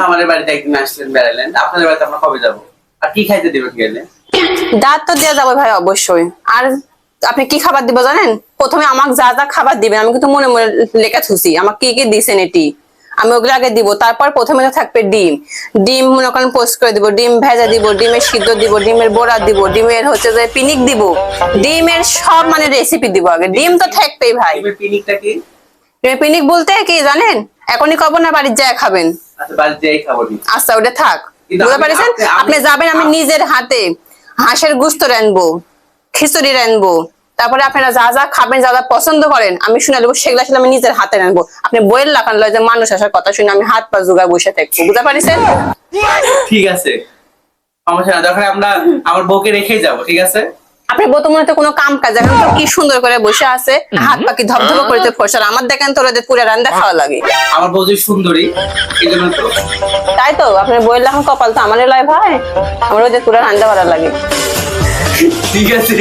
আমাদের বাড়িতে একদিন আসলেন বেড়ালেন, আপনাদের বাড়িতে আমরা কবে যাবো? আর কি খাইতে দিবেন গেলে? দাঁত তো দেওয়া যাবে ভাই অবশ্যই। আর আপনি কি খাবার দিব জানেন? প্রথমে আমাকে যা যা খাবার দিবেন আমি কিন্তু মনে মনে লেখা থুছি, আমাকে কি কি দিছেন এটি আমি ওগুলো আগে দিব। তারপর প্রথমে তো থাকবে ডিম। ডিম মনে করেন পোস্ট করে দিব, ডিম ভেজা দিব, ডিমের সিদ্ধ দিব, ডিমের বড়া দিব, ডিমের হচ্ছে যে পিনিক দিব, ডিমের সব মানে রেসিপি দিব আগে। ডিম তো থাকবেই ভাই। ডিমের পিনিকটা কি? ডিমের পিনিক বলতে কি জানেন? এখনই কব না বাড়ির যায় খাবেন? আচ্ছা বাড়িতে যাই খাবো নি। আচ্ছা ওটা থাক, কিন্তু বুঝতে পারছেন? আপনি- আপনি যাবেন, আমি নিজের হাতে হাঁসের গুস্ত রানবো, খিচুড়ি রানবো, তারপরে আপনারা যা যা খাবেন, যা যা পছন্দ করেন আমি শুনে নেবো, সেগুলো আসলে আমি নিজের হাতে রানবো। আপনি বইয়ের লাগান লয় যে মানুষ আসার কথা শুনে আমি হাত পা জোগায় বসে থাকবো, বুঝতে পারছেন? ঠিক আছে, সমস্যা না, দরকার আমরা আমার বউকে রেখেই যাবো, ঠিক আছে? আপনি বলতে মনে তো কোনো কাম কাজ এখন তো কি সুন্দর করে বসে আছে, হাত পা কি ধবধব করে ফসল, আমার দেখেন তো ওদের পুরো রান্না খাওয়া লাগে। আমার বউ যে সুন্দরী, এই জন্য তো। তাই তো আপনার বইয়ের লাগান কপাল তো আমার লয় ভাই, আমার ওদের পুরো রান্না করা লাগে। ঠিক আছে।